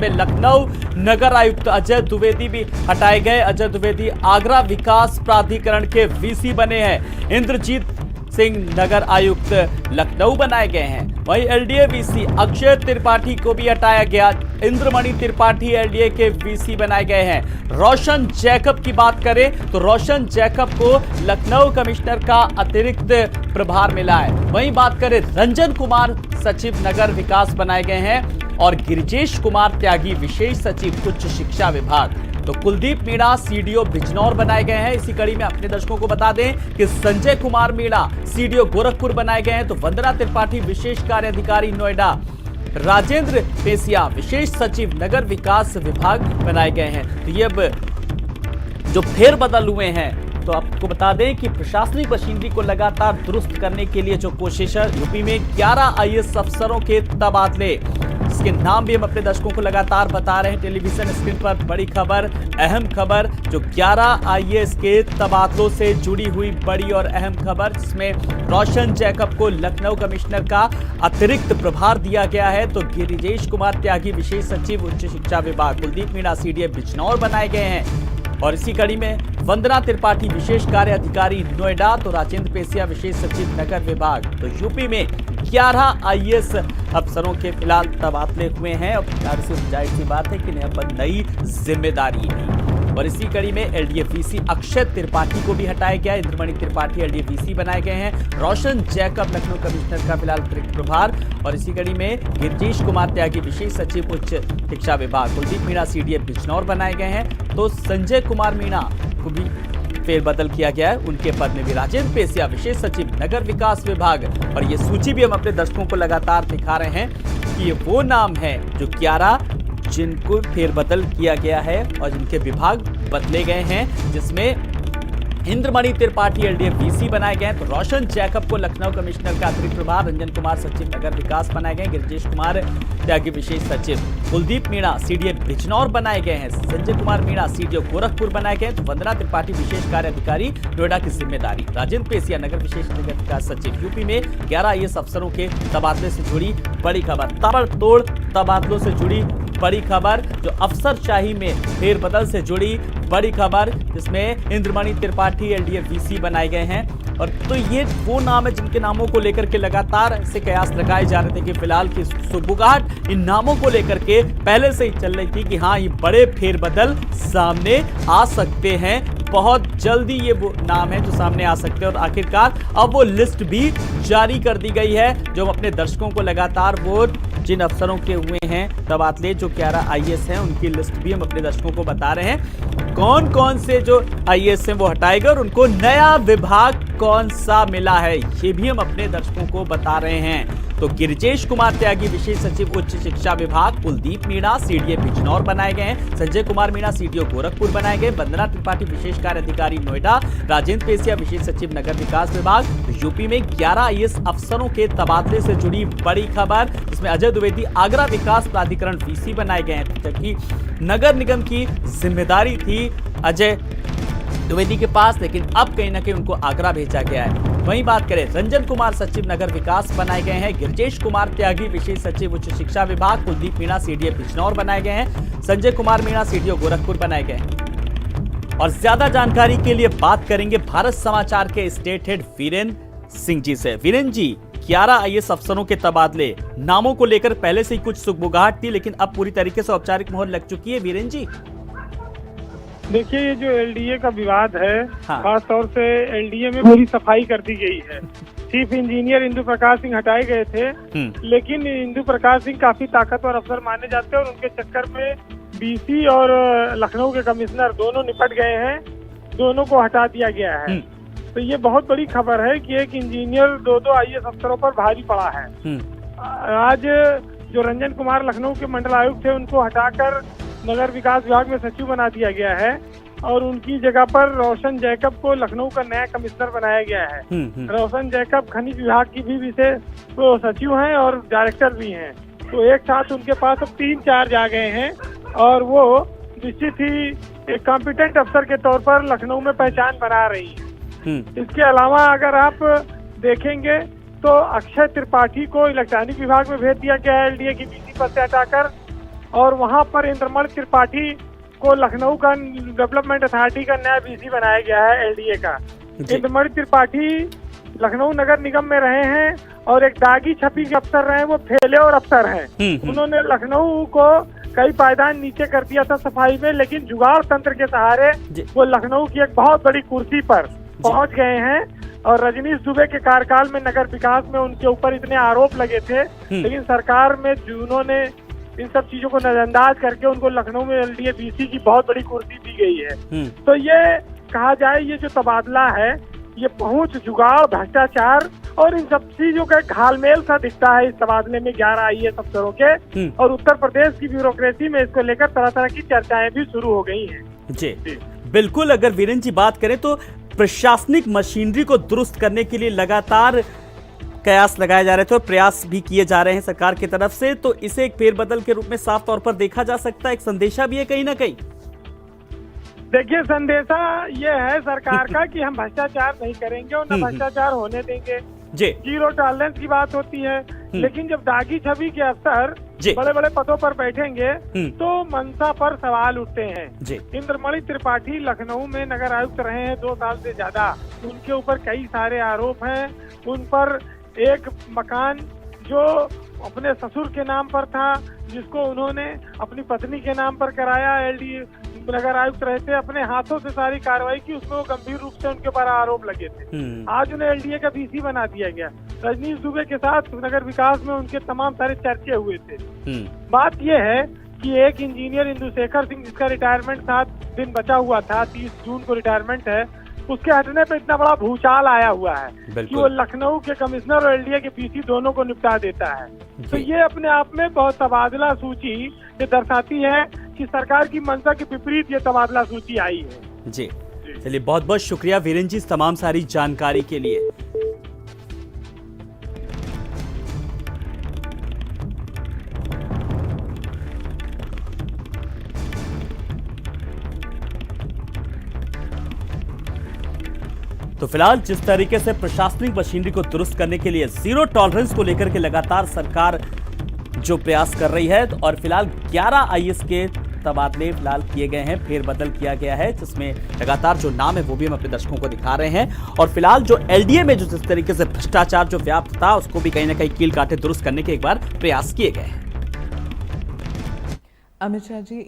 जिसमें लखनऊ नगर आयुक्त अजय द्विवेदी भी हटाए गए। अजय द्विवेदी आगरा विकास प्राधिकरण के वीसी बने हैं। इंद्रजीत सिंह नगर आयुक्त लखनऊ बनाए गए हैं। वहीं एलडीए वीसी अक्षय त्रिपाठी को भी हटाया गया। इंद्रमणि त्रिपाठी एलडीए के वीसी बनाए गए हैं। रोशन जैकब की बात करें तो रोशन जैकब को लखनऊ कमिश्नर का अतिरिक्त प्रभार मिला है। वहीं बात करें रंजन कुमार सचिव नगर विकास बनाए गए हैं और गिरिजेश कुमार त्यागी विशेष सचिव उच्च शिक्षा विभाग। तो कुलदीप मीणा सीडीओ बिजनौर बनाए गए हैं। इसी कड़ी में अपने दर्शकों को बता दें कि संजय कुमार मीणा सीडीओ गोरखपुर बनाए गए हैं। तो वंदना त्रिपाठी विशेष कार्य अधिकारी नोएडा, राजेंद्र पेसिया विशेष सचिव नगर विकास विभाग बनाए गए हैं। तो ये अब जो फेरबदल हुए हैं, तो आपको बता दें कि प्रशासनिक मशीनरी को लगातार दुरुस्त करने के लिए जो कोशिश है, यूपी में 11 आईएएस अफसरों के तबादले, इसके नाम भी हम अपने दर्शकों को लगातार बता रहे हैं। टेलीविजन स्क्रीन पर बड़ी खबर, अहम खबर, जो 11 आईएएस के तबादलों से जुड़ी हुई बड़ी और अहम खबर, जिसमें रोशन जैकब को लखनऊ कमिश्नर का अतिरिक्त प्रभार दिया गया है। तो गिरिजेश कुमार त्यागी विशेष सचिव उच्च शिक्षा विभाग, कुलदीप मीणा सीडीए बिजनौर बनाए गए हैं। और इसी कड़ी में वंदना त्रिपाठी विशेष कार्य अधिकारी नोएडा, तो राजेंद्र पेसिया विशेष सचिव नगर विभाग। तो यूपी में 11 आईएएस अफसरों के फिलहाल तबादले हुए हैं और जाहिर सी बात है कि अब नई जिम्मेदारी है। और इसी कड़ी में एलडीए वीसी अक्षय त्रिपाठी को भी हटाया गया। इंद्रमणि त्रिपाठी एलडीए वीसी बनाए गए हैं। रोशन जैकब लखनऊ कमिश्नर का फिलहाल अतिरिक्त प्रभार। और इसी कड़ी में गिरिजेश कुमार त्यागी विशेष सचिव उच्च शिक्षा विभाग, कुलदीप मीणा सीडीए बिजनौर बनाए गए हैं। तो संजय कुमार मीणा को भी फेरबदल किया गया है। उनके पद में भी राजेंद्र पेसिया विशेष सचिव नगर विकास विभाग। और ये सूची भी हम अपने दर्शकों को लगातार दिखा रहे हैं कि ये वो नाम है जो 11 जिनको फेरबदल किया गया है और जिनके विभाग बदले गए हैं, जिसमें इंद्रमणि त्रिपाठी एलडीए वीसी बनाए गए हैं। तो रोशन जैकब को लखनऊ कमिश्नर का अतिरिक्त प्रभार, रंजन कुमार सचिव नगर विकास बनाए गए, गिरिजेश कुमार त्यागी विशेष सचिव, कुलदीप मीणा सीडीए बिजनौर बनाए गए हैं, संजय कुमार मीणा सीडीओ गोरखपुर बनाए गए। तो वंदना त्रिपाठी विशेष कार्य अधिकारी नोएडा की जिम्मेदारी, राजेंद्र पेसिया नगर विशेष नगर विकास सचिव। यूपी में 11 आईएएस अफसरों के तबादले से जुड़ी बड़ी खबर, ताबड़तोड़ तबादलों से जुड़ी बड़ी खबर, जो अफसरशाही में फेरबदल से जुड़ी बड़ी खबर, जिसमें इंद्रमणि त्रिपाठी एलडीए वीसी बनाए गए हैं। और तो ये वो नाम है जिनके नामों को लेकर के लगातार ऐसे कयास लगाए जा रहे थे कि फिलहाल की सुगबुगाहट इन नामों को लेकर के पहले से ही चल रही थी कि हाँ, ये बड़े फेरबदल सामने आ सकते हैं। बहुत जल्दी ये वो नाम है जो सामने आ सकते हैं। और आखिरकार अब वो लिस्ट भी जारी कर दी गई है, जो अपने दर्शकों को लगातार वो जिन अफसरों के हुए हैं तबादले, जो 11 आईएएस हैं, उनकी लिस्ट भी हम अपने दर्शकों को बता रहे हैं। कौन कौन से जो आईएएस हैं वो हटाए गए और उनको नया विभाग कौन सा मिला है, ये भी हम अपने दर्शकों को बता रहे हैं। तो गिरिजेश कुमार त्यागी विशेष सचिव उच्च शिक्षा विभाग, कुलदीप मीणा सीडीए बिजनौर बनाए गए हैं, संजय कुमार मीणा सीडीओ गोरखपुर बनाए गए, वंदना त्रिपाठी विशेष कार्य अधिकारी नोएडा, राजेंद्र पेसिया विशेष सचिव नगर विकास विभाग। तो यूपी में 11 आईएएस अफसरों के तबादले से जुड़ी बड़ी खबर, जिसमें अजय द्विवेदी आगरा विकास प्राधिकरण वीसी बनाए गए हैं, जबकि नगर निगम की जिम्मेदारी थी अजय द्विवेदी के पास, लेकिन अब कहीं ना कहीं उनको आगरा भेजा गया है। वहीं बात करें रंजन कुमार सचिव नगर विकास बनाए गए हैं, गिरिजेश कुमार त्यागी विशेष सचिव उच्च शिक्षा विभाग, कुलदीप मीणा सीडीए बिजनौर बनाए गए हैं, संजय कुमार मीणा सीडीओ गोरखपुर बनाए गए हैं। और ज्यादा जानकारी के लिए बात करेंगे भारत समाचार के स्टेट हेड वीरेंद्र सिंह जी से। वीरेंद्र जी, 11 आईएएस अफसरों के तबादले, नामों को लेकर पहले से ही कुछ सुगबुगाहट थी, लेकिन अब पूरी तरीके से औपचारिक मोहर लग चुकी है। वीरेंद्र जी, देखिए, ये जो एलडीए का विवाद है, हाँ। खास तौर से एलडीए में पूरी सफाई कर दी गई है। चीफ इंजीनियर इंदु प्रकाश सिंह हटाए गए थे, लेकिन इंदु प्रकाश सिंह काफी ताकतवर अफसर माने जाते हैं और उनके चक्कर में बीसी और लखनऊ के कमिश्नर दोनों निपट गए हैं, दोनों को हटा दिया गया है। तो ये बहुत बड़ी खबर है कि एक इंजीनियर दो आईएएस अफसरों पर भारी पड़ा है। आज जो रंजन कुमार लखनऊ के मंडल आयुक्त थे, उनको हटाकर नगर विकास विभाग में सचिव बना दिया गया है और उनकी जगह पर रोशन जैकब को लखनऊ का नया कमिश्नर बनाया गया है। रोशन जैकब खनिज विभाग की भी विशेष सचिव हैं और डायरेक्टर भी हैं। तो एक साथ उनके पास अब 3 चार्ज आ गए हैं और वो निश्चित ही एक कॉम्पिटेंट अफसर के तौर पर लखनऊ में पहचान बना रही है। इसके अलावा अगर आप देखेंगे तो अक्षय त्रिपाठी को इलेक्ट्रॉनिक विभाग में भेज दिया गया है एलडीए की वीसी पद से हटाकर, और वहां पर इंद्रमणि त्रिपाठी को लखनऊ का डेवलपमेंट अथॉरिटी का नया बीसी बनाया गया है एलडीए का। इंद्रमणि त्रिपाठी लखनऊ नगर निगम में रहे हैं और एक दागी छपी के अफसर रहे हैं, वो फेले और अफसर हैं। उन्होंने लखनऊ को कई पायदान नीचे कर दिया था सफाई में, लेकिन जुगाड़ तंत्र के सहारे वो लखनऊ की एक बहुत बड़ी कुर्सी पर पहुंच गए हैं। और रजनीश दुबे के कार्यकाल में नगर विकास में उनके ऊपर इतने आरोप लगे थे, लेकिन सरकार में उन्होंने इन सब चीजों को नजरअंदाज करके उनको लखनऊ में एलडीए बीसी की बहुत बड़ी कुर्सी दी गई है। तो ये कहा जाए, ये जो तबादला है ये पहुंच, जुगाड़, भ्रष्टाचार और इन सब चीजों का घालमेल सा दिखता है इस तबादले में 11 IAS अफसरों के। और उत्तर प्रदेश की ब्यूरोक्रेसी में इसको लेकर तरह तरह की चर्चाएं भी शुरू हो गई हैं। जी बिल्कुल। अगर वीरेंद्र जी बात करें तो प्रशासनिक मशीनरी को दुरुस्त करने के लिए लगातार कयास लगाए जा रहे थे और प्रयास भी किए जा रहे हैं सरकार की तरफ से, तो इसे एक फेरबदल के रूप में साफ तौर पर देखा जा सकता है। एक संदेशा भी है कहीं ना कहीं। देखिए, संदेशा ये है सरकार का कि हम भ्रष्टाचार नहीं करेंगे और न भ्रष्टाचार होने देंगे। जीरो टॉलरेंस की बात होती है, लेकिन जब दागी छवि के अफसर बड़े बड़े पदों पर बैठेंगे तो मंशा पर सवाल उठते हैं। इंद्रमणि त्रिपाठी लखनऊ में नगर आयुक्त रहे हैं 2 साल से ज्यादा। उनके ऊपर कई सारे आरोप हैं। उन पर एक मकान जो अपने ससुर के नाम पर था, जिसको उन्होंने अपनी पत्नी के नाम पर कराया, एलडीए नगर आयुक्त रहे थे, अपने हाथों से सारी कार्रवाई की, उसमें वो गंभीर रूप से उनके ऊपर आरोप लगे थे। आज उन्हें एलडीए का बीसी बना दिया गया। रजनीश दुबे के साथ नगर विकास में उनके तमाम सारे चर्चे हुए थे। बात यह है कि एक इंजीनियर इंदुशेखर सिंह, जिसका रिटायरमेंट 7 दिन बचा हुआ था, 30 जून को रिटायरमेंट है, उसके हटने पे इतना बड़ा भूचाल आया हुआ है कि वो लखनऊ के कमिश्नर और एलडीए के पीसी दोनों को निपटा देता है। तो ये अपने आप में बहुत तबादला सूची ये दर्शाती है कि सरकार की मंशा के विपरीत ये तबादला सूची आई है। जी चलिए, बहुत बहुत शुक्रिया वीरेंद्र जी तमाम सारी जानकारी के लिए। तो फिलहाल जिस तरीके से प्रशासनिक मशीनरी को दुरुस्त करने के लिए जीरो टॉलरेंस को लेकर के लगातार सरकार जो प्रयास कर रही है, और फिलहाल 11 IAS के तबादले फिलहाल किए गए हैं, फेरबदल किया गया है, जिसमें लगातार जो नाम है वो भी हम अपने दर्शकों को दिखा रहे हैं। और फिलहाल जो एलडीए में जो जिस तरीके से भ्रष्टाचार जो व्याप्त था, उसको भी कहीं ना कहीं कील काटे दुरुस्त करने के एक बार प्रयास किए गए हैं। अमित शाह जी